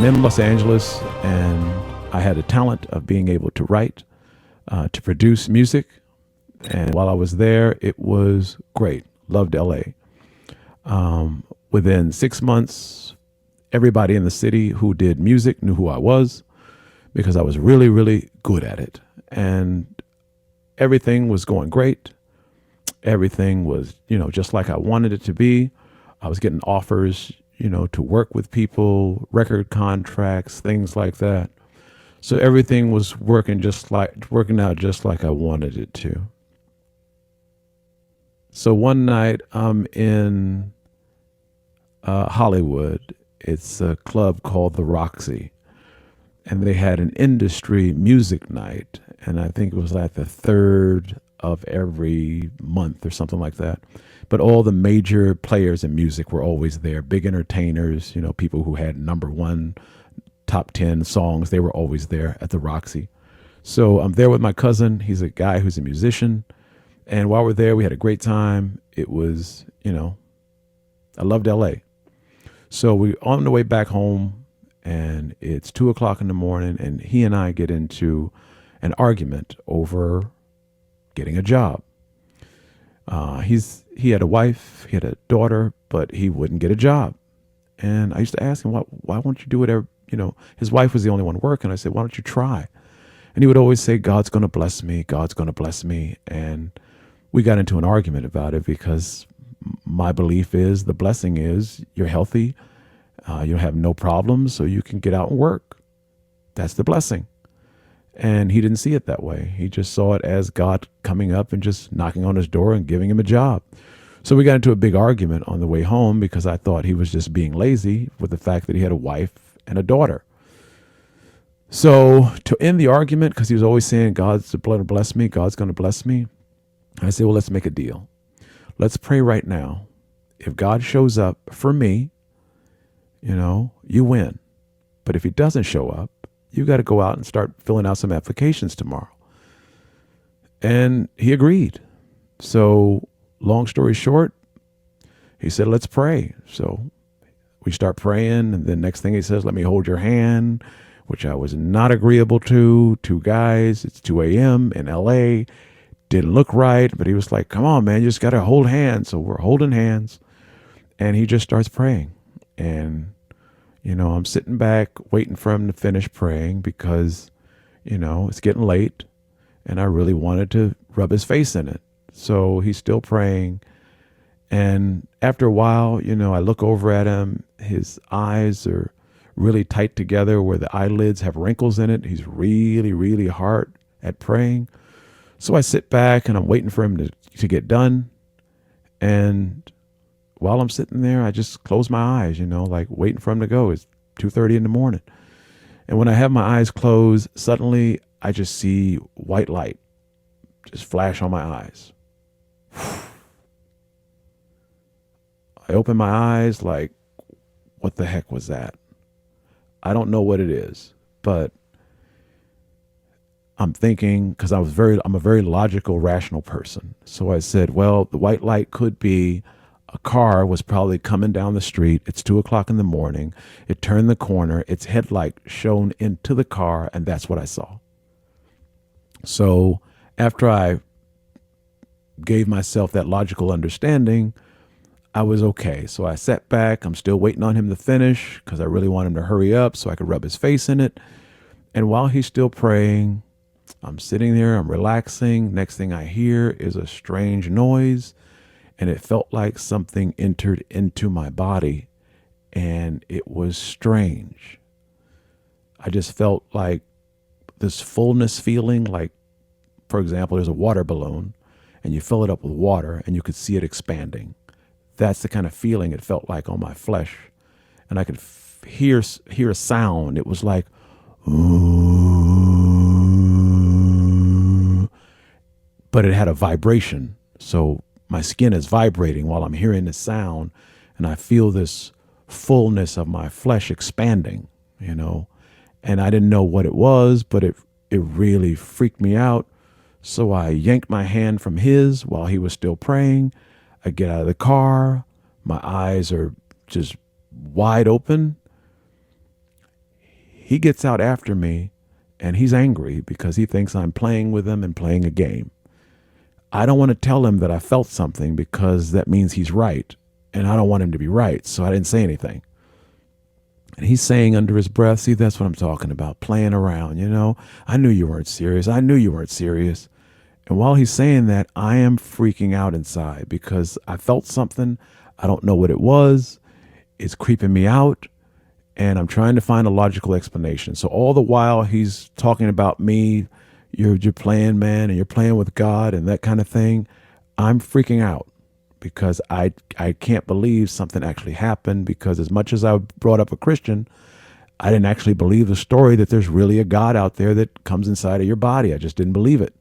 in Los Angeles, and I had a talent of being able to write, to produce music. And while I was there, it was great. Loved LA. Within 6 months, everybody in the city who did music knew who I was because I was really, really good at it. And everything was going great. Everything was, just like I wanted it to be. I was getting offers, to work with people, record contracts, things like that. So everything was working out just like I wanted it to. So one night I'm in Hollywood. It's a club called the Roxy, and they had an industry music night. And I think it was like the third of every month or something like that. But all the major players in music were always there, big entertainers, people who had number one, top 10 songs. They were always there at the Roxy. So I'm there with my cousin. He's a guy who's a musician. And while we're there, we had a great time. It was, I loved LA. So we're on the way back home, and it's 2:00 in the morning, and he and I get into an argument over getting a job. He had a wife, he had a daughter, but he wouldn't get a job. And I used to ask him, why won't you do whatever, his wife was the only one working. I said, why don't you try? And he would always say, God's going to bless me. God's going to bless me. And we got into an argument about it because my belief is the blessing is you're healthy. You have no problems, so you can get out and work. That's the blessing. And he didn't see it that way. He just saw it as God coming up and just knocking on his door and giving him a job. So we got into a big argument on the way home because I thought he was just being lazy with the fact that he had a wife and a daughter. So to end the argument, because he was always saying, God's going to bless me, God's going to bless me, I said, well, let's make a deal. Let's pray right now. If God shows up for me, you win. But if he doesn't show up, you got to go out and start filling out some applications tomorrow. And he agreed. So long story short, he said, let's pray. So we start praying. And then next thing he says, let me hold your hand, which I was not agreeable to. Two guys, it's 2 a.m. in LA. Didn't look right, but he was like, come on, man, you just got to hold hands. So we're holding hands. And he just starts praying. And I'm sitting back waiting for him to finish praying because, it's getting late and I really wanted to rub his face in it. So he's still praying. And after a while, I look over at him. His eyes are really tight together where the eyelids have wrinkles in it. He's really, really hard at praying. So I sit back and I'm waiting for him to get done. And while I'm sitting there, I just close my eyes, like waiting for him to go. It's 2:30 in the morning. And when I have my eyes closed, suddenly I just see white light just flash on my eyes. I open my eyes like, what the heck was that? I don't know what it is, but I'm thinking, because I'm a very logical, rational person. So I said, well, the white light could be a car was probably coming down the street. It's 2:00 in the morning. It turned the corner. Its headlight shone into the car, and that's what I saw. So after I gave myself that logical understanding, I was okay. So I sat back. I'm still waiting on him to finish because I really want him to hurry up so I could rub his face in it. And while he's still praying, I'm sitting there, I'm relaxing. Next thing I hear is a strange noise. And it felt like something entered into my body, and it was strange. I just felt like this fullness feeling, like, for example, there's a water balloon, and you fill it up with water, and you could see it expanding. That's the kind of feeling it felt like on my flesh. And I could hear a sound. It was like, but it had a vibration. So my skin is vibrating while I'm hearing this sound, and I feel this fullness of my flesh expanding, and I didn't know what it was, but it really freaked me out. So I yanked my hand from his while he was still praying. I get out of the car. My eyes are just wide open. he gets out after me, and he's angry because he thinks I'm playing with him and playing a game. I don't want to tell him that I felt something because that means he's right, and I don't want him to be right, so I didn't say anything. And he's saying under his breath, see, that's what I'm talking about, playing around, I knew you weren't serious. I knew you weren't serious. And while he's saying that, I am freaking out inside because I felt something. I don't know what it was. It's creeping me out. And I'm trying to find a logical explanation. So all the while he's talking about me, you're playing, man, and you're playing with God and that kind of thing, I'm freaking out because I can't believe something actually happened, because as much as I brought up a Christian, I didn't actually believe the story that there's really a God out there that comes inside of your body. I just didn't believe it.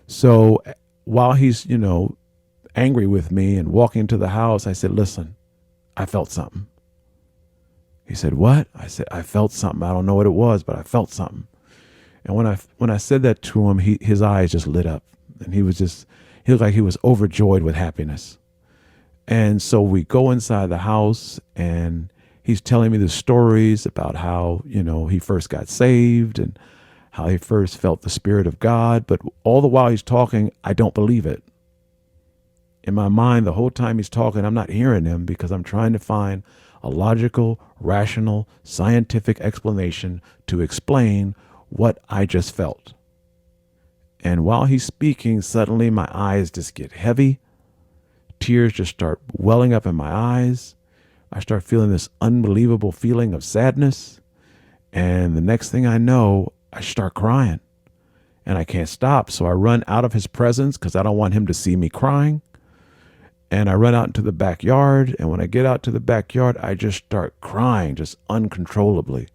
So while he's, angry with me and walking into the house, I said, listen, I felt something. He said, what? I said, I felt something. I don't know what it was, but I felt something. And when I said that to him, his eyes just lit up, and he looked like he was overjoyed with happiness. And so we go inside the house, and he's telling me the stories about how, he first got saved and how he first felt the Spirit of God. But all the while he's talking, I don't believe it. In my mind, the whole time he's talking, I'm not hearing him because I'm trying to find a logical, rational, scientific explanation to explain what I just felt. And while he's speaking, suddenly my eyes just get heavy. Tears just start welling up in my eyes. I start feeling this unbelievable feeling of sadness. And the next thing I know, I start crying. And I can't stop. So I run out of his presence because I don't want him to see me crying. And I run out into the backyard. And when I get out to the backyard, I just start crying, just uncontrollably.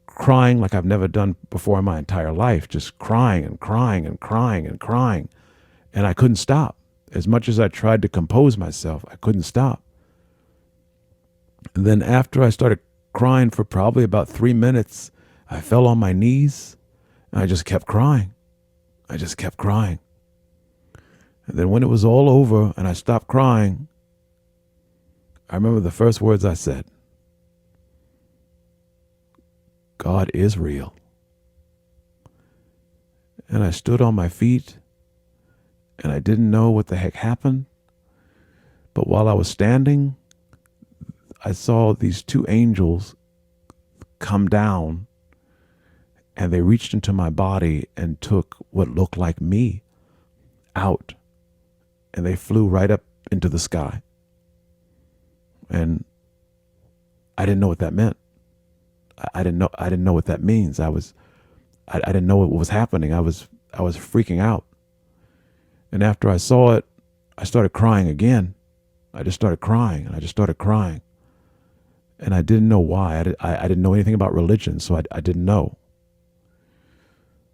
Crying like I've never done before in my entire life. Just crying and crying and crying and crying. And I couldn't stop. As much as I tried to compose myself, I couldn't stop. And then after I started crying for probably about 3 minutes, I fell on my knees and I just kept crying. I just kept crying. And then when it was all over and I stopped crying, I remember the first words I said. God is real. And I stood on my feet and I didn't know what the heck happened. But while I was standing, I saw these two angels come down, and they reached into my body and took what looked like me out. And they flew right up into the sky. And I didn't know what that meant. I didn't know what that means. I didn't know what was happening. I was freaking out. And after I saw it, I started crying again. I just started crying, and I just started crying. And I didn't know why. I didn't know anything about religion, so I didn't know.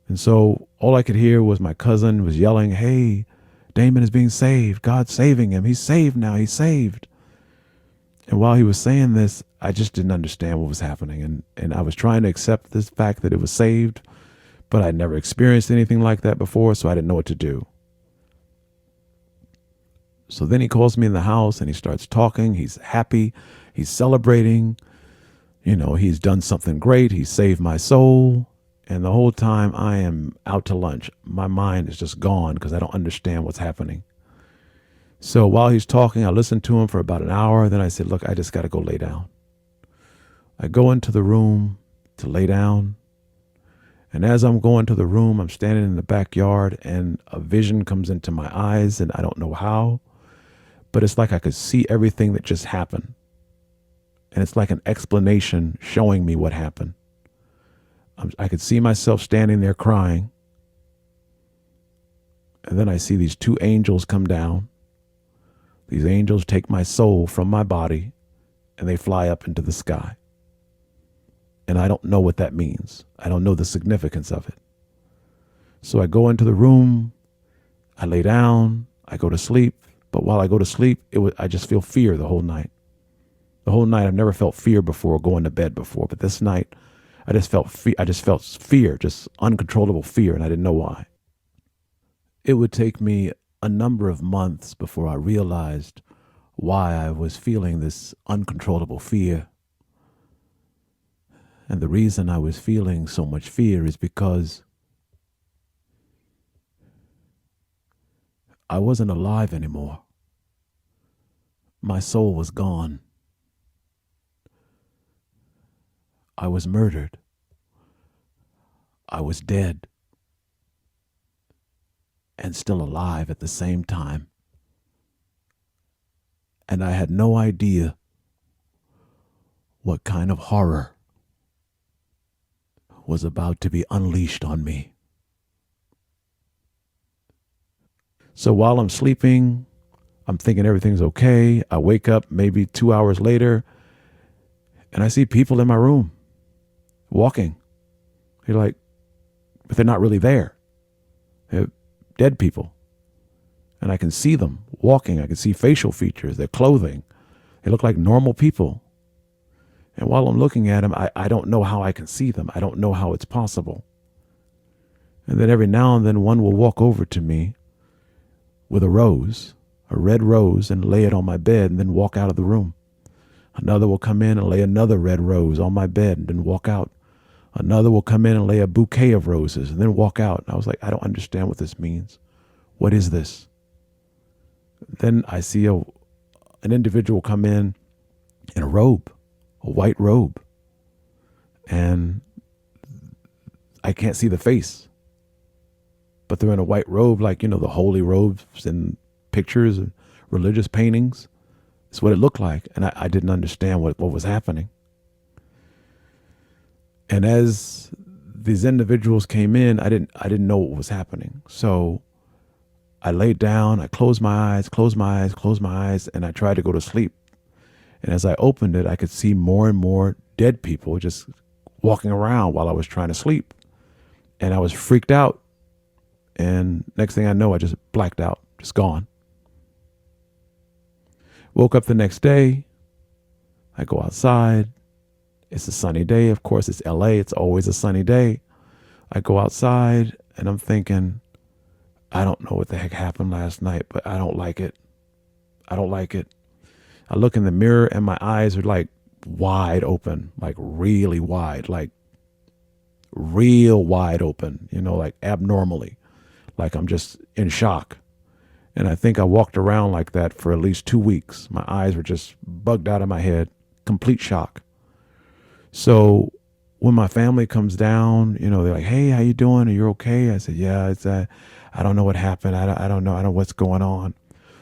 And so all I could hear was my cousin was yelling, hey, Damon is being saved. God's saving him. He's saved now. He's saved. And while he was saying this, I just didn't understand what was happening. And I was trying to accept this fact that it was saved, but I'd never experienced anything like that before, so I didn't know what to do. So then he calls me in the house and he starts talking. He's happy. He's celebrating. He's done something great. He saved my soul. And the whole time I am out to lunch. My mind is just gone because I don't understand what's happening. So while he's talking, I listened to him for about an hour. Then I said, look, I just got to go lay down. I go into the room to lay down. And as I'm going to the room, I'm standing in the backyard and a vision comes into my eyes, and I don't know how, but it's like I could see everything that just happened. And it's like an explanation showing me what happened. I could see myself standing there crying. And then I see these two angels come down. These angels take my soul from my body and they fly up into the sky. And I don't know what that means. I don't know the significance of it. So I go into the room, I lay down, I go to sleep. But while I go to sleep, I just feel fear the whole night. The whole night, I've never felt fear before, going to bed before. But this night, I just felt fear, just uncontrollable fear, and I didn't know why. It would take me a number of months before I realized why I was feeling this uncontrollable fear. And the reason I was feeling so much fear is because I wasn't alive anymore. My soul was gone. I was murdered. I was dead. And still alive at the same time. And I had no idea what kind of horror was about to be unleashed on me. So while I'm sleeping, I'm thinking everything's okay. I wake up maybe 2 hours later, and I see people in my room walking. They're like, but they're not really there. They're dead people. And I can see them walking. I can see facial features, their clothing. They look like normal people. And while I'm looking at them, I don't know how I can see them. I don't know how it's possible. And then every now and then one will walk over to me with a rose, a red rose, and lay it on my bed and then walk out of the room. Another will come in and lay another red rose on my bed and then walk out. Another will come in and lay a bouquet of roses and then walk out. And I was like, I don't understand what this means. What is this? Then I see an individual come in a robe, a white robe. And I can't see the face. But they're in a white robe, like, the holy robes in pictures and religious paintings. It's what it looked like. And I didn't understand what was happening. And as these individuals came in, I didn't know what was happening. So I laid down, I closed my eyes, and I tried to go to sleep. And as I opened it, I could see more and more dead people just walking around while I was trying to sleep. And I was freaked out. And next thing I know, I just blacked out, just gone. Woke up the next day. I go outside. It's a sunny day. Of course, it's LA. It's always a sunny day. I go outside and I'm thinking, I don't know what the heck happened last night, but I don't like it. I don't like it. I look in the mirror and my eyes are like wide open, like really wide, like real wide open, like abnormally, like I'm just in shock. And I think I walked around like that for at least 2 weeks. My eyes were just bugged out of my head, complete shock. So when my family comes down, they're like, hey, how you doing? Are you okay? I said, yeah, it's I don't know what happened. I don't know. I don't know what's going on.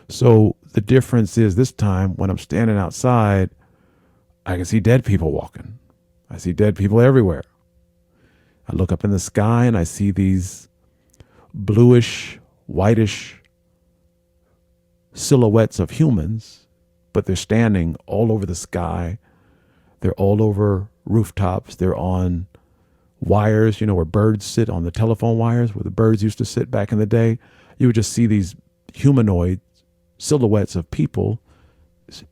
So the difference is this time when I'm standing outside, I can see dead people walking. I see dead people everywhere. I look up in the sky and I see these bluish, whitish silhouettes of humans, but they're standing all over the sky. They're all over rooftops. They're on wires, where birds sit on the telephone wires, where the birds used to sit back in the day. You would just see these humanoid silhouettes of people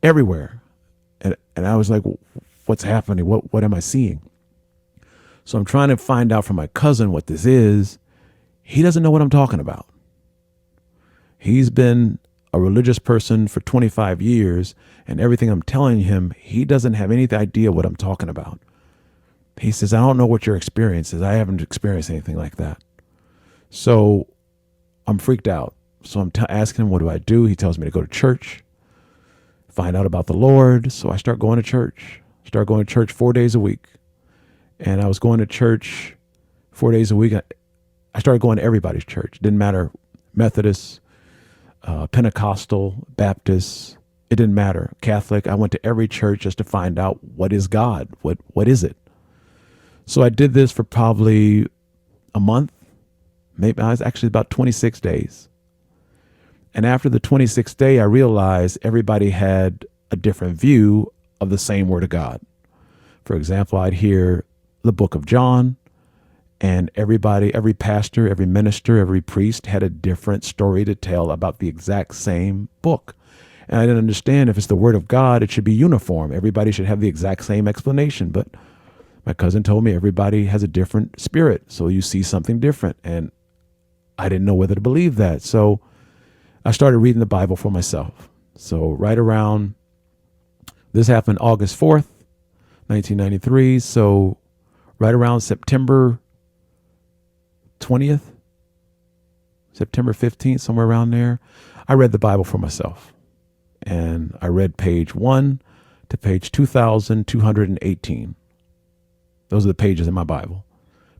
everywhere. And I was like, what's happening? What am I seeing? So I'm trying to find out from my cousin what this is. He doesn't know what I'm talking about. He's been a religious person for 25 years, and everything I'm telling him, he doesn't have any idea what I'm talking about. He says, I don't know what your experience is. I haven't experienced anything like that. So I'm freaked out. So I'm asking him, what do I do? He tells me to go to church, find out about the Lord. So I start going to church. 4 days a week. And I was going to church 4 days a week. I started going to everybody's church. Didn't matter, Methodist, Pentecostal, Baptist. It didn't matter. Catholic. I went to every church just to find out, what is God? What is it? So I did this for probably a month. Maybe I was actually about 26 days. And after the 26th day, I realized everybody had a different view of the same word of God. For example, I'd hear the book of John, and every pastor, every minister, every priest had a different story to tell about the exact same book. And I didn't understand, if it's the word of God, it should be uniform. Everybody should have the exact same explanation. But my cousin told me everybody has a different spirit, so you see something different. And I didn't know whether to believe that. So I started reading the Bible for myself. So right around, this happened August 4th, 1993. So right around September 20th, September 15th, somewhere around there, I read the Bible for myself. And I read page 1 to page 2218. Those are the pages in my Bible.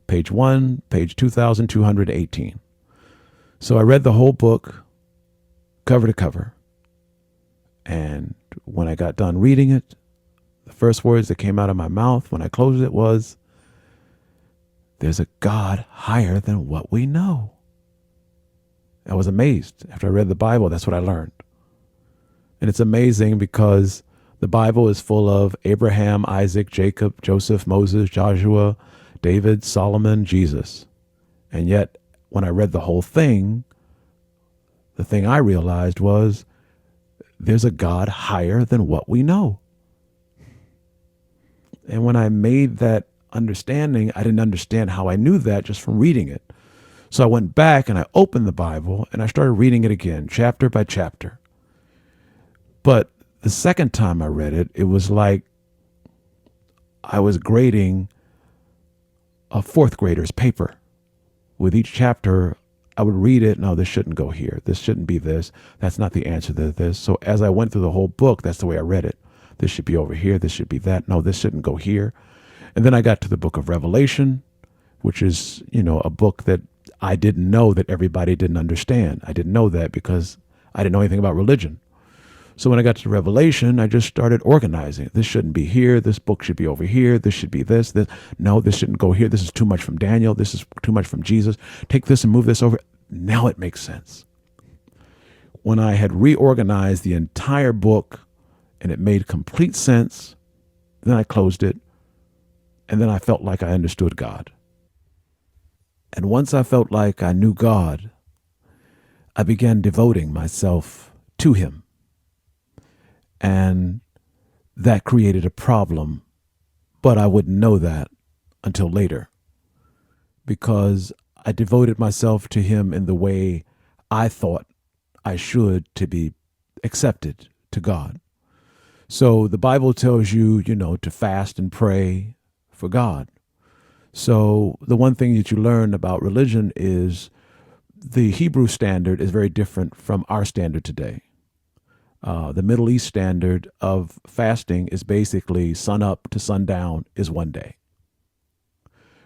Page 1, page 2218. So I read the whole book, cover to cover. And when I got done reading it, the first words that came out of my mouth when I closed it was, "There's a God higher than what we know." I was amazed. After I read the Bible, that's what I learned. And it's amazing because the Bible is full of Abraham, Isaac, Jacob, Joseph, Moses, Joshua, David, Solomon, Jesus. And yet, when I read the whole thing, the thing I realized was, there's a God higher than what we know. And when I made that understanding, I didn't understand how I knew that just from reading it. So I went back and I opened the Bible and I started reading it again, chapter by chapter. But the second time I read it, it was like I was grading a fourth grader's paper. With each chapter, I would read it. No, this shouldn't go here. This shouldn't be this. That's not the answer to this. So as I went through the whole book, that's the way I read it. This should be over here. This should be that. No, this shouldn't go here. And then I got to the book of Revelation, which is, a book that I didn't know that everybody didn't understand. I didn't know that because I didn't know anything about religion. So when I got to Revelation, I just started organizing. This shouldn't be here. This book should be over here. This should be this. No, this shouldn't go here. This is too much from Daniel. This is too much from Jesus. Take this and move this over. Now it makes sense. When I had reorganized the entire book and it made complete sense, then I closed it. And then I felt like I understood God. And once I felt like I knew God, I began devoting myself to him. And that created a problem, but I wouldn't know that until later because I devoted myself to him in the way I thought I should to be accepted to God. So the Bible tells you, to fast and pray for God. So the one thing that you learn about religion is the Hebrew standard is very different from our standard today. The Middle East standard of fasting is basically sun up to sundown is one day.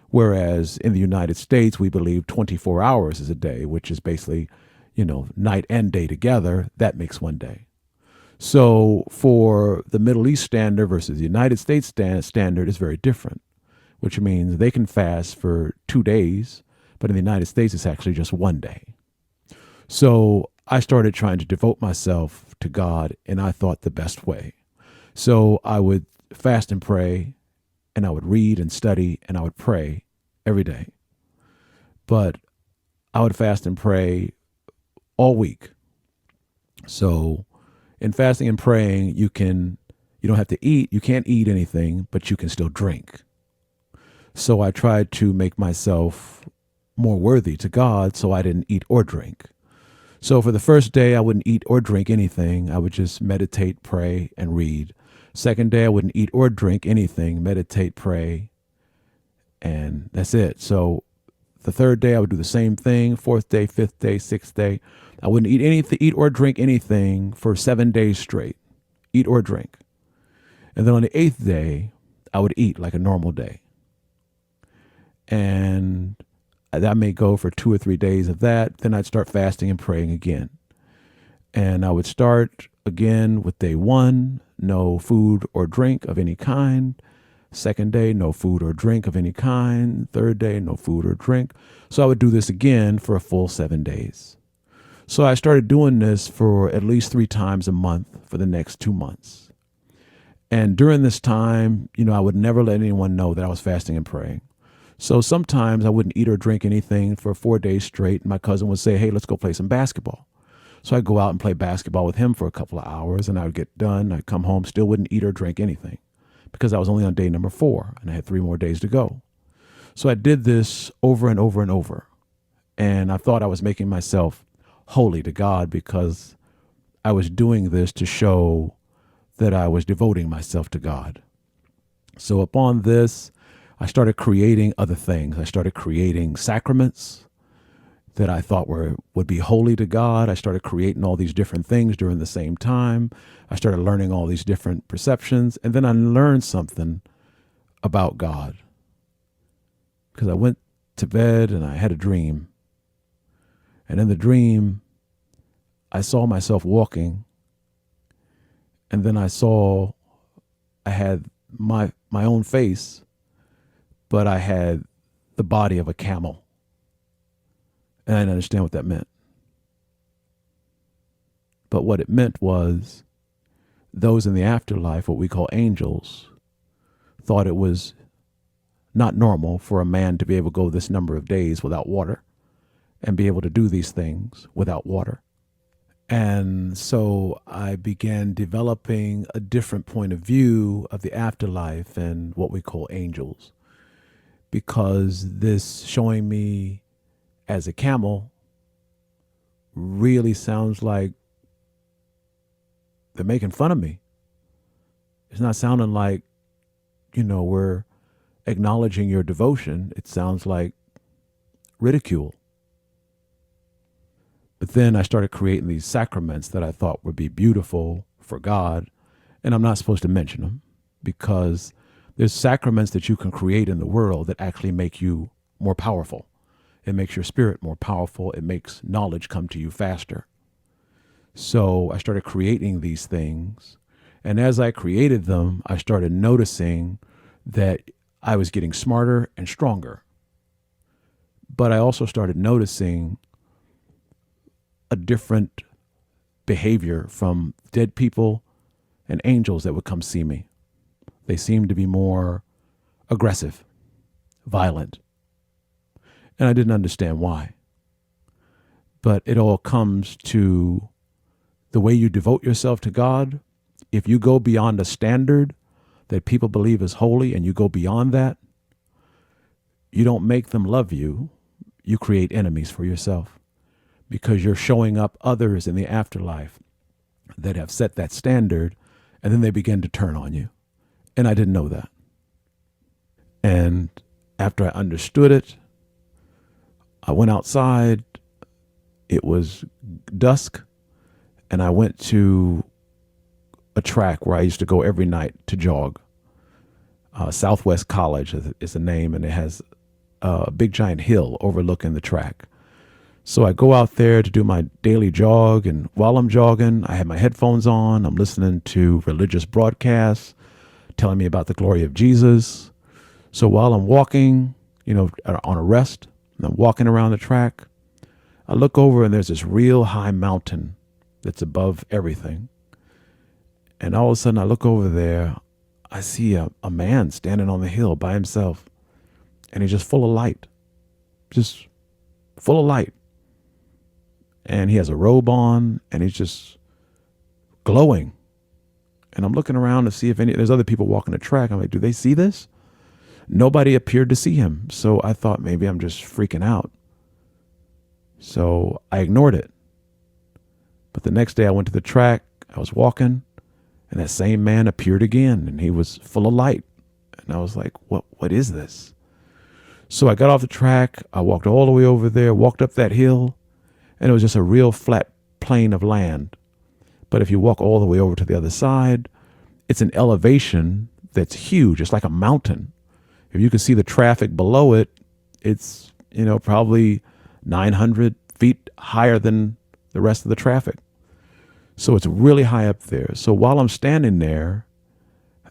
Whereas in the United States, we believe 24 hours is a day, which is basically, night and day together. That makes one day. So for the Middle East standard versus the United States standard is very different, which means they can fast for 2 days, but in the United States, it's actually just one day. So I started trying to devote myself to God, and I thought the best way. So I would fast and pray, and I would read and study, and I would pray every day. But I would fast and pray all week. So in fasting and praying, you don't have to eat. You can't eat anything, but you can still drink. So I tried to make myself more worthy to God, so I didn't eat or drink. So for the first day, I wouldn't eat or drink anything. I would just meditate, pray, and read. Second day, I wouldn't eat or drink anything, meditate, pray, and that's it. So the third day, I would do the same thing. Fourth day, fifth day, sixth day. I wouldn't eat or drink anything for 7 days straight, eat or drink. And then on the eighth day, I would eat like a normal day. And that may go for 2 or 3 days of that. Then I'd start fasting and praying again. And I would start again with day 1, no food or drink of any kind. Second day, no food or drink of any kind. Third day, no food or drink. So I would do this again for a full 7 days. So I started doing this for at least 3 times a month for the next 2 months. And during this time, I would never let anyone know that I was fasting and praying. So sometimes I wouldn't eat or drink anything for 4 days straight. And my cousin would say, "Hey, let's go play some basketball." So I'd go out and play basketball with him for a couple of hours, and I would get done. I'd come home, still wouldn't eat or drink anything because I was only on day number 4 and I had 3 more days to go. So I did this over and over and over. And I thought I was making myself holy to God because I was doing this to show that I was devoting myself to God. So upon this, I started creating other things. I started creating sacraments that I thought would be holy to God. I started creating all these different things during the same time. I started learning all these different perceptions. And then I learned something about God because I went to bed and I had a dream. And in the dream, I saw myself walking. And then I had my own face, but I had the body of a camel. And I didn't understand what that meant. But what it meant was those in the afterlife, what we call angels, thought it was not normal for a man to be able to go this number of days without water and be able to do these things without water. And so I began developing a different point of view of the afterlife and what we call angels, because this showing me as a camel really sounds like they're making fun of me. It's not sounding like, we're acknowledging your devotion. It sounds like ridicule. But then I started creating these sacraments that I thought would be beautiful for God. And I'm not supposed to mention them because there's sacraments that you can create in the world that actually make you more powerful. It makes your spirit more powerful. It makes knowledge come to you faster. So I started creating these things. And as I created them, I started noticing that I was getting smarter and stronger. But I also started noticing a different behavior from dead people and angels that would come see me. They seemed to be more aggressive, violent. And I didn't understand why. But it all comes to the way you devote yourself to God. If you go beyond a standard that people believe is holy and you go beyond that, you don't make them love you. You create enemies for yourself because you're showing up others in the afterlife that have set that standard, and then they begin to turn on you. And I didn't know that. And after I understood it, I went outside. It was dusk, and I went to a track where I used to go every night to jog. Southwest College is the name, and it has a big giant hill overlooking the track. So I go out there to do my daily jog, and while I'm jogging, I have my headphones on. I'm listening to religious broadcasts telling me about the glory of Jesus. So while I'm walking, on a rest, and I'm walking around the track, I look over and there's this real high mountain that's above everything. And all of a sudden I look over there, I see a man standing on the hill by himself, and he's just full of light, just full of light. And he has a robe on, and he's just glowing. And I'm looking around to see if there's other people walking the track. I'm like, do they see this? Nobody appeared to see him. So I thought maybe I'm just freaking out. So I ignored it. But the next day I went to the track, I was walking, and that same man appeared again, and he was full of light. And I was like, what is this? So I got off the track, I walked all the way over there, walked up that hill, and it was just a real flat plain of land. But if you walk all the way over to the other side, it's an elevation that's huge. It's like a mountain. If you can see the traffic below it, it's, probably 900 feet higher than the rest of the traffic. So it's really high up there. So while I'm standing there,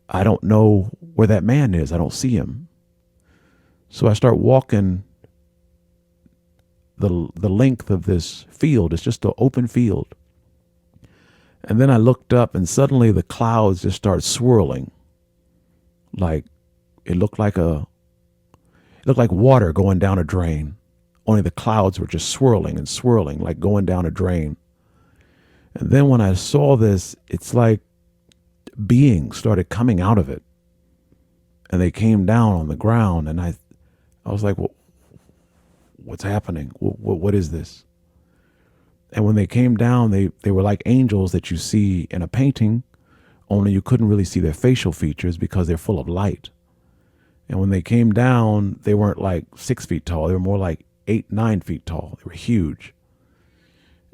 I don't know where that man is. I don't see him. So I start walking the length of this field. It's just an open field. And then I looked up, and suddenly the clouds just started swirling. Like it looked like water going down a drain. Only the clouds were just swirling and swirling, like going down a drain. And then when I saw this, it's like beings started coming out of it. And they came down on the ground, and I was like, well, what's happening? What is this? And when they came down, they were like angels that you see in a painting, only you couldn't really see their facial features because they're full of light. And when they came down, they weren't like 6 feet tall. They were more like 8, 9 feet tall. They were huge.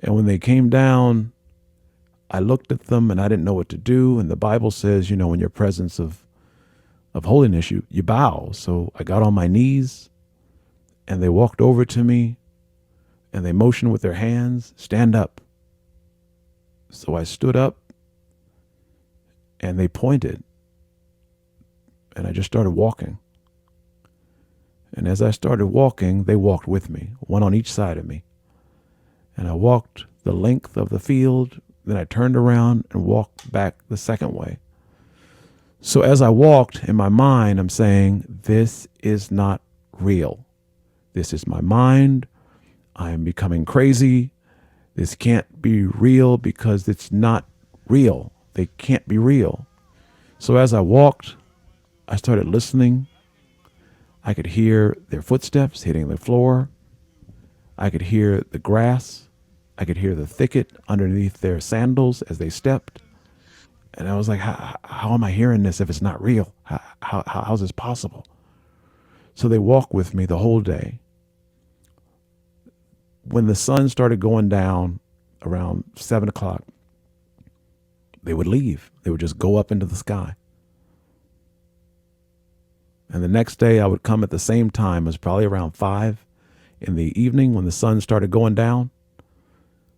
And when they came down, I looked at them and I didn't know what to do. And the Bible says, in your presence of holiness, you bow. So I got on my knees and they walked over to me and they motioned with their hands, stand up. So I stood up and they pointed and I just started walking. And as I started walking, they walked with me, one on each side of me. And I walked the length of the field. Then I turned around and walked back the second way. So as I walked in my mind, I'm saying, this is not real. This is my mind. I am becoming crazy. This can't be real because it's not real. They can't be real. So as I walked, I started listening. I could hear their footsteps hitting the floor. I could hear the grass. I could hear the thicket underneath their sandals as they stepped. And I was like, how am I hearing this if it's not real? How's this possible? So they walked with me the whole day. When the sun started going down around 7 o'clock, they would leave. They would just go up into the sky. And the next day I would come at the same time. It was probably around 5 in the evening when the sun started going down.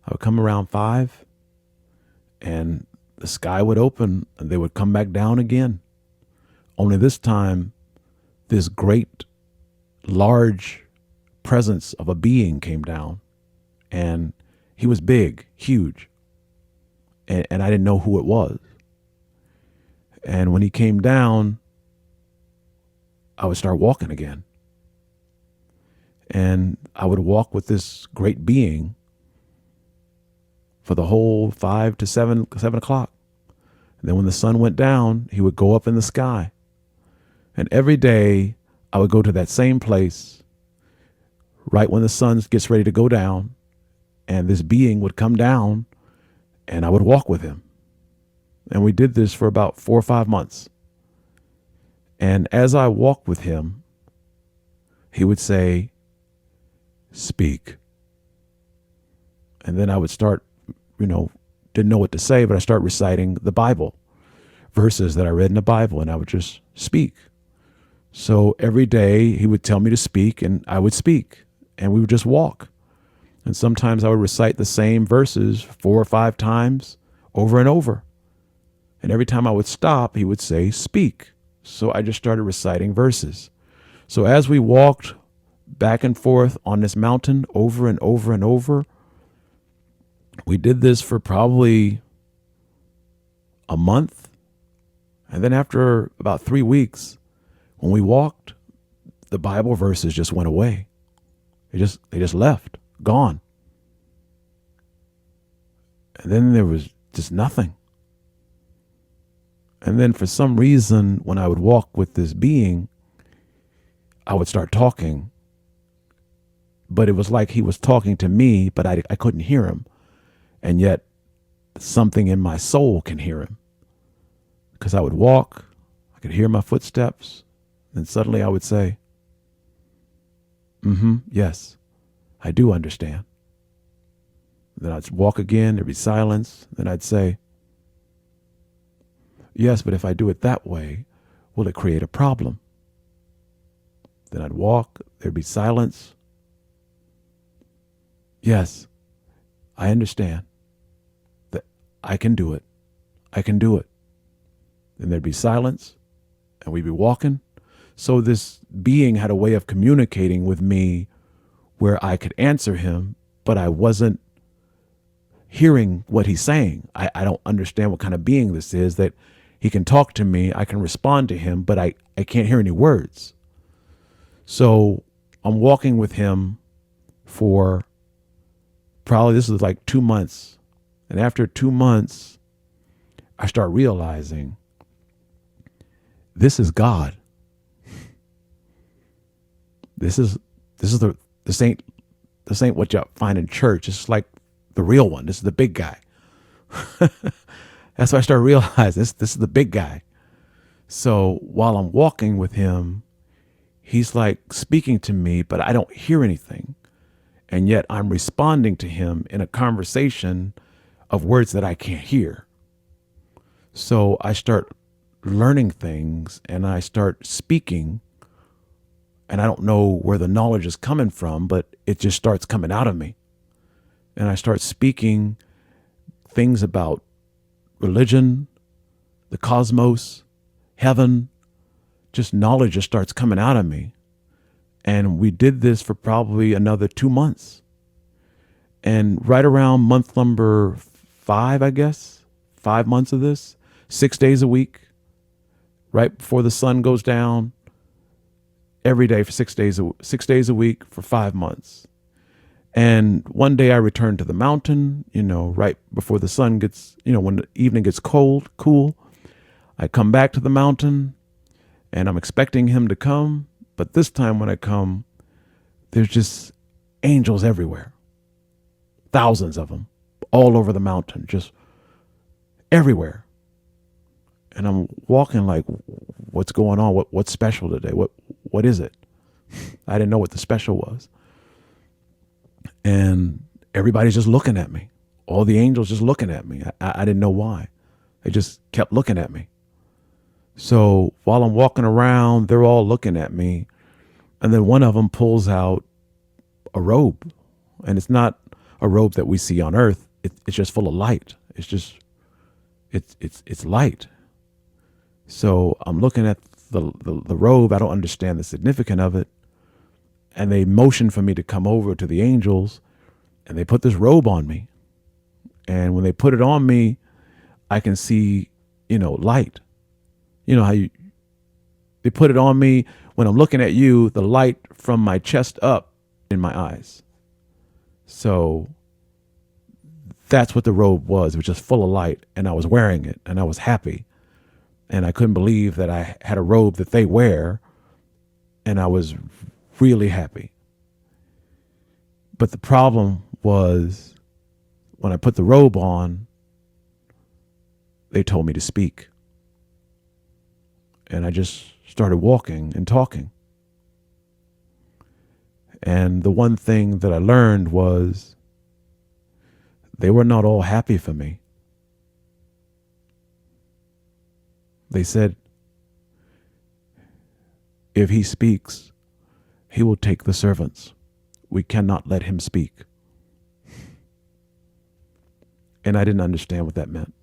I would come around 5 and the sky would open and they would come back down again. Only this time, this great, large presence of a being came down, and he was big, huge, and I didn't know who it was. And when he came down, I would start walking again. And I would walk with this great being for the whole 5 to 7 o'clock. And then when the sun went down, he would go up in the sky. And every day I would go to that same place right when the sun gets ready to go down, and this being would come down and I would walk with him. And we did this for about 4 or 5 months. And as I walked with him, he would say, speak. And then I would start, didn't know what to say, but I start reciting the Bible, verses that I read in the Bible, and I would just speak. So every day he would tell me to speak and I would speak, and we would just walk. And sometimes I would recite the same verses 4 or 5 times over and over. And every time I would stop, he would say, speak. So I just started reciting verses. So as we walked back and forth on this mountain over and over and over, we did this for probably a month. And then after about 3 weeks, when we walked, the Bible verses just went away. They just left, gone. And then there was just nothing. And then for some reason, when I would walk with this being, I would start talking. But it was like he was talking to me, but I couldn't hear him. And yet something in my soul can hear him. Because I would walk, I could hear my footsteps, and suddenly I would say, yes, I do understand. Then I'd walk again, there'd be silence. Then I'd say, yes, but if I do it that way, will it create a problem? Then I'd walk, there'd be silence. Yes, I understand that I can do it. I can do it. Then there'd be silence, and we'd be walking. So this being had a way of communicating with me where I could answer him, but I wasn't hearing what he's saying. I don't understand what kind of being this is, that he can talk to me, I can respond to him, but I can't hear any words. So I'm walking with him for probably, this is like 2 months. And after 2 months, I start realizing this is God. This ain't what you find in church. It's like the real one. This is the big guy. That's why I started realizing this is the big guy. So while I'm walking with him, He's like speaking to me, but I don't hear anything. And yet I'm responding to him in a conversation of words that I can't hear. So I start learning things and I start speaking, and I don't know where the knowledge is coming from, but it just starts coming out of me. And I start speaking things about religion, the cosmos, heaven, just knowledge just starts coming out of me. And we did this for probably another 2 months. And right around month number 5, I guess, 5 months of this, 6 days a week, right before the sun goes down, every day for 6 days a week for 5 months. And one day I returned to the mountain, right before the sun gets, when the evening gets cool. I come back to the mountain and I'm expecting him to come. But this time when I come, there's just angels everywhere. Thousands of them all over the mountain, just everywhere. And I'm walking like, what's going on? What's special today? What is it? I didn't know what the special was. And everybody's just looking at me. All the angels just looking at me. I didn't know why. They just kept looking at me. So while I'm walking around, they're all looking at me. And then one of them pulls out a robe. And it's not a robe that we see on earth. It's just full of light. It's light. So I'm looking at the robe. I don't understand the significance of it. And they motion for me to come over to the angels, and they put this robe on me. And when they put it on me, I can see, light. You know how they put it on me when I'm looking at you, the light from my chest up in my eyes. So that's what the robe was. It was just full of light, and I was wearing it, and I was happy. And I couldn't believe that I had a robe that they wear, and I was really happy. But the problem was when I put the robe on, they told me to speak. And I just started walking and talking. And the one thing that I learned was they were not all happy for me. They said, if he speaks, he will take the servants. We cannot let him speak. And I didn't understand what that meant.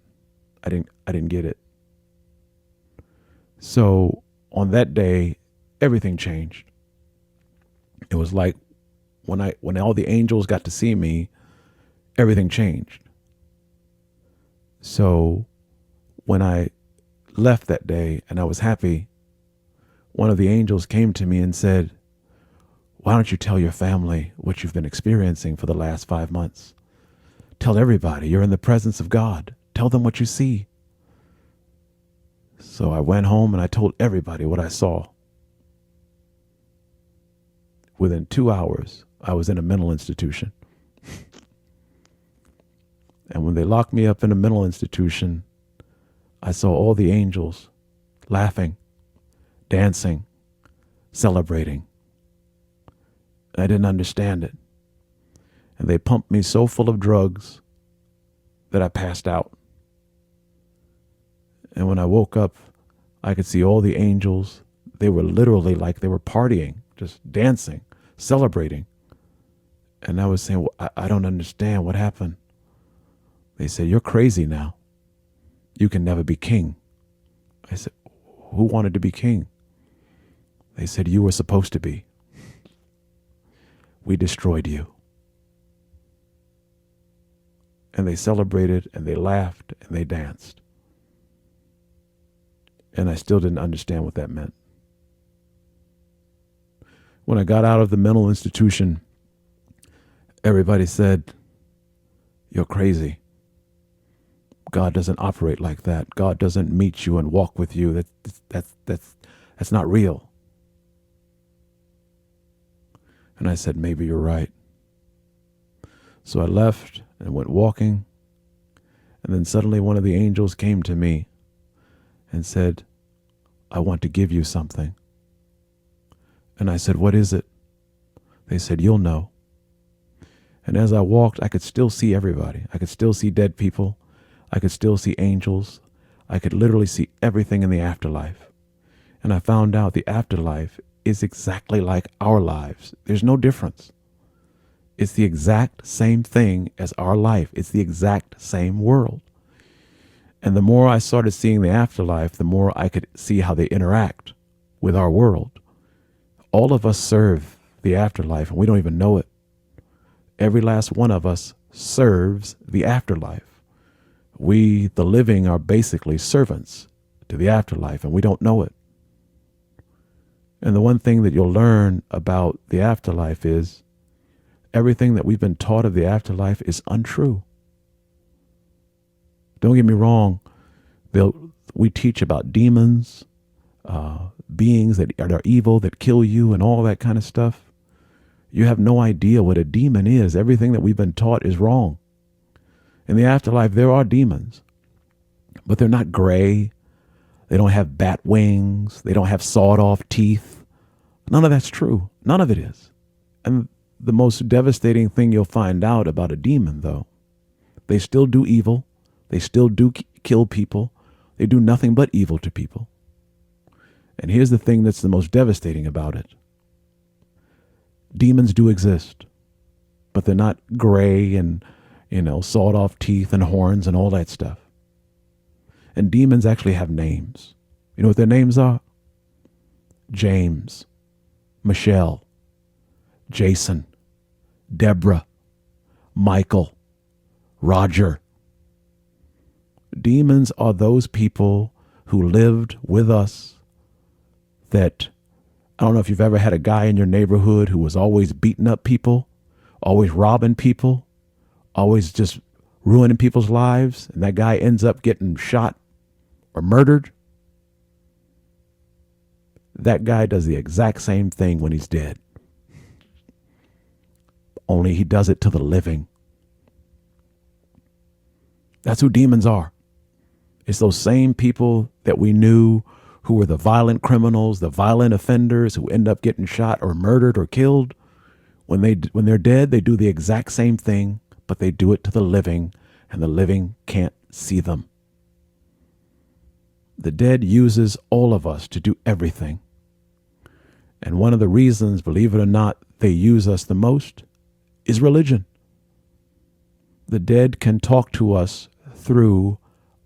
I didn't get it. So on that day, everything changed. It was like when all the angels got to see me, everything changed. So when I left that day and I was happy, one of the angels came to me and said, why don't you tell your family what you've been experiencing for the last 5 months? Tell everybody you're in the presence of God. Tell them what you see. So I went home and I told everybody what I saw. Within 2 hours, I was in a mental institution. And when they locked me up in a mental institution, I saw all the angels laughing, dancing, celebrating. I didn't understand it. And they pumped me so full of drugs that I passed out. And when I woke up, I could see all the angels. They were literally like they were partying, just dancing, celebrating. And I was saying, well, I don't understand what happened. They said, you're crazy now. You can never be king. I said, who wanted to be king? They said, you were supposed to be. We destroyed you. And they celebrated and they laughed and they danced. And I still didn't understand what that meant. When I got out of the mental institution, everybody said, you're crazy. God doesn't operate like that. God doesn't meet you and walk with you. That's not real. And I said, maybe you're right. So I left and went walking. And then suddenly one of the angels came to me and said, I want to give you something. And I said, what is it? They said, you'll know. And as I walked, I could still see everybody. I could still see dead people. I could still see angels. I could literally see everything in the afterlife. And I found out the afterlife is exactly like our lives. There's no difference. It's the exact same thing as our life. It's the exact same world. And the more I started seeing the afterlife, the more I could see how they interact with our world. All of us serve the afterlife, and we don't even know it. Every last one of us serves the afterlife. We, the living, are basically servants to the afterlife, and we don't know it. And the one thing that you'll learn about the afterlife is everything that we've been taught of the afterlife is untrue. Don't get me wrong. We teach about demons, beings that are evil, that kill you and all that kind of stuff. You have no idea what a demon is. Everything that we've been taught is wrong. In the afterlife, there are demons, but they're not gray. They don't have bat wings. They don't have sawed-off teeth. None of that's true. None of it is. And the most devastating thing you'll find out about a demon, though, they still do evil. They still do kill people. They do nothing but evil to people. And here's the thing that's the most devastating about it. Demons do exist, but they're not gray and, sawed off teeth and horns and all that stuff. And demons actually have names. You know what their names are? James, Michelle, Jason, Deborah, Michael, Roger. Demons are those people who lived with us that, I don't know if you've ever had a guy in your neighborhood who was always beating up people, always robbing people, always just ruining people's lives, and that guy ends up getting shot or murdered. That guy does the exact same thing when he's dead. Only he does it to the living. That's who demons are. It's those same people that we knew who were the violent criminals, the violent offenders who end up getting shot or murdered or killed. When they're dead, they do the exact same thing, but they do it to the living, and the living can't see them. The dead uses all of us to do everything. And one of the reasons, believe it or not, they use us the most is religion. The dead can talk to us through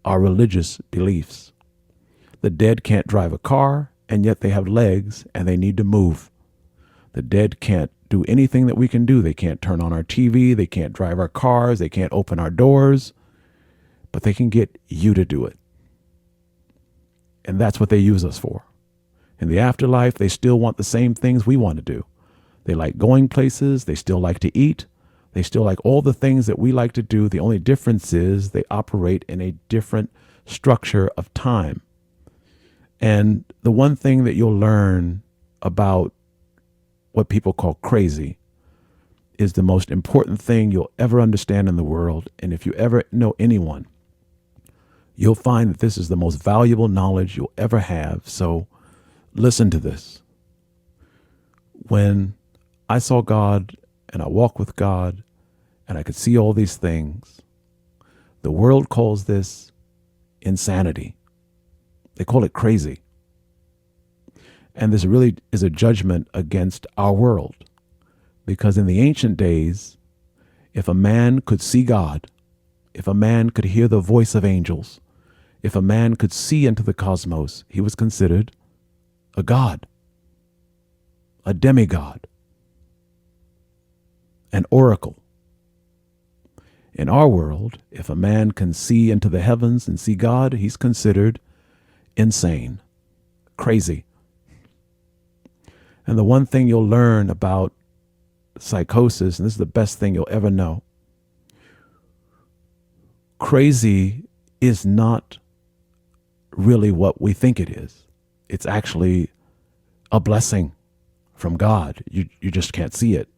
our religious beliefs. The dead can't drive a car, and yet they have legs and they need to move. The dead can't do anything that we can do. They can't turn on our TV. They can't drive our cars. They can't open our doors, but they can get you to do it. And that's what they use us for. In the afterlife, they still want the same things we want to do. They like going places. They still like to eat. They still like all the things that we like to do. The only difference is they operate in a different structure of time. And the one thing that you'll learn about what people call crazy is the most important thing you'll ever understand in the world. And if you ever know anyone, you'll find that this is the most valuable knowledge you'll ever have. So listen to this. When I saw God and I walked with God and I could see all these things, the world calls this insanity. They call it crazy. And this really is a judgment against our world. Because in the ancient days, if a man could see God, if a man could hear the voice of angels, if a man could see into the cosmos, he was considered a god, a demigod, an oracle. In our world, if a man can see into the heavens and see God, he's considered insane, crazy. And the one thing you'll learn about psychosis, and this is the best thing you'll ever know, crazy is not really what we think it is. It's actually a blessing from God. You just can't see it.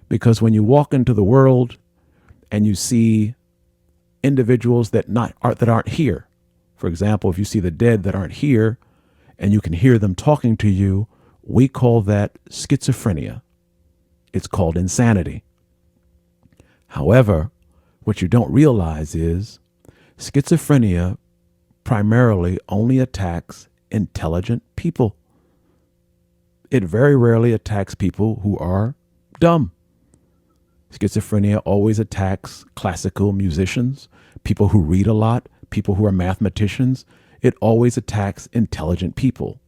Because when you walk into the world and you see individuals that aren't here, for example, if you see the dead that aren't here and you can hear them talking to you, We call that schizophrenia. It's called insanity. However, what you don't realize is schizophrenia primarily only attacks intelligent people. It very rarely attacks people who are dumb. Schizophrenia always attacks classical musicians, people who read a lot, people who are mathematicians. It always attacks intelligent people.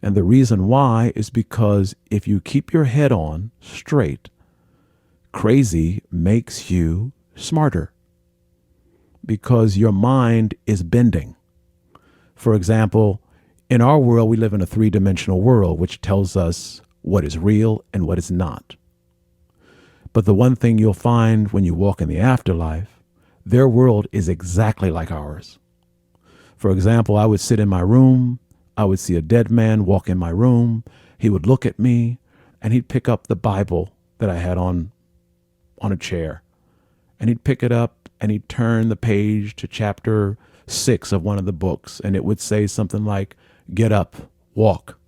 And the reason why is because if you keep your head on straight, crazy makes you smarter because your mind is bending. For example, in our world, we live in a three-dimensional world, which tells us what is real and what is not. But the one thing you'll find when you walk in the afterlife, their world is exactly like ours. For example, I would sit in my room, I would see a dead man walk in my room, he would look at me, and he'd pick up the Bible that I had on a chair. And he'd pick it up and he'd turn the page to chapter 6 of one of the books, and it would say something like, "Get up, walk."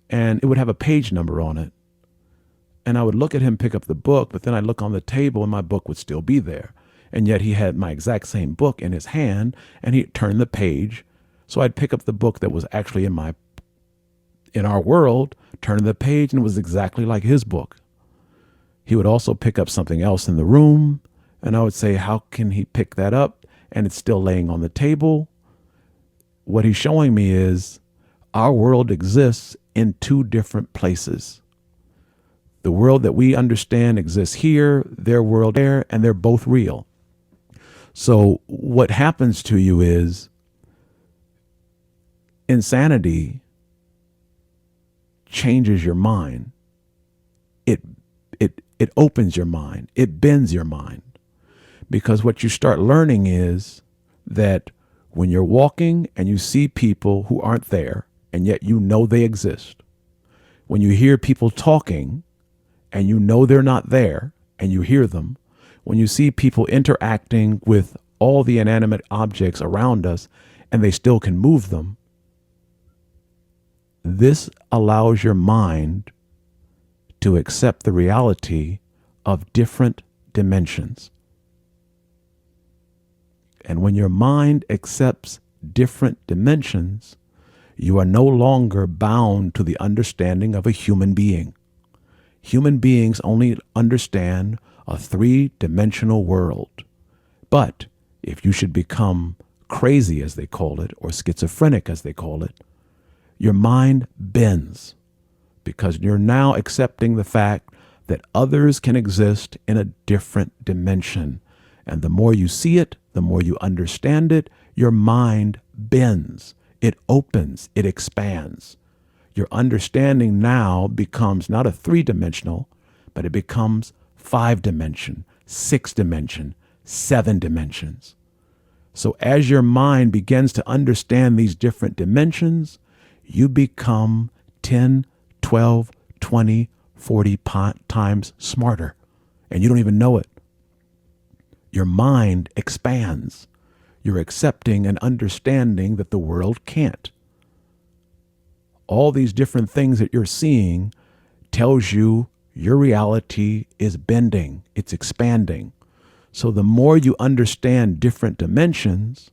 And it would have a page number on it. And I would look at him pick up the book, but then I'd look on the table and my book would still be there. And yet he had my exact same book in his hand, and he'd turn the page. So I'd pick up the book that was actually in our world, turn the page, and it was exactly like his book. He would also pick up something else in the room, and I would say, how can he pick that up? And it's still laying on the table. What he's showing me is our world exists in two different places. The world that we understand exists here, their world there, and they're both real. So what happens to you is insanity changes your mind. It opens your mind. It bends your mind. Because what you start learning is that when you're walking and you see people who aren't there, and yet you know they exist, when you hear people talking and you know they're not there and you hear them, when you see people interacting with all the inanimate objects around us and they still can move them, this allows your mind to accept the reality of different dimensions. And when your mind accepts different dimensions, you are no longer bound to the understanding of a human being. Human beings only understand a three-dimensional world. But if you should become crazy, as they call it, or schizophrenic, as they call it, your mind bends because you're now accepting the fact that others can exist in a different dimension. And the more you see it, the more you understand it, your mind bends, it opens, it expands. Your understanding now becomes not a three-dimensional, but it becomes 5-dimension, 6-dimension, 7 dimensions. So as your mind begins to understand these different dimensions, you become 10, 12, 20, 40 times smarter, and you don't even know it. Your mind expands. You're accepting and understanding that the world can't. All these different things that you're seeing tells you your reality is bending, it's expanding. So the more you understand different dimensions,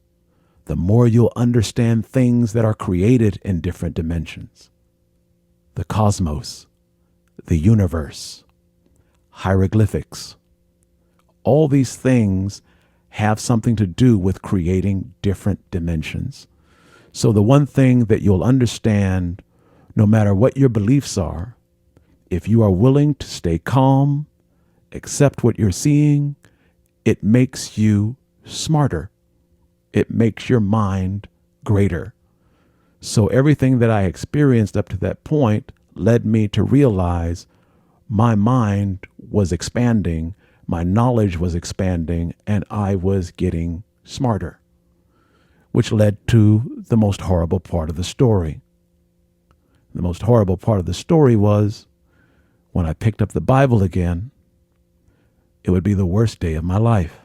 the more you'll understand things that are created in different dimensions. The cosmos, the universe, hieroglyphics. All these things have something to do with creating different dimensions. So the one thing that you'll understand, no matter what your beliefs are, if you are willing to stay calm, accept what you're seeing, it makes you smarter. It makes your mind greater. So everything that I experienced up to that point led me to realize my mind was expanding, my knowledge was expanding, and I was getting smarter, which led to the most horrible part of the story. The most horrible part of the story was when I picked up the Bible again, it would be the worst day of my life.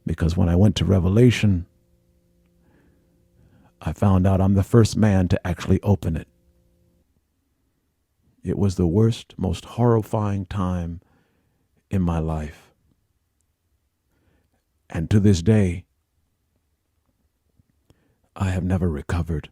Because when I went to Revelation, I found out I'm the first man to actually open it. It was the worst, most horrifying time in my life. And to this day, I have never recovered.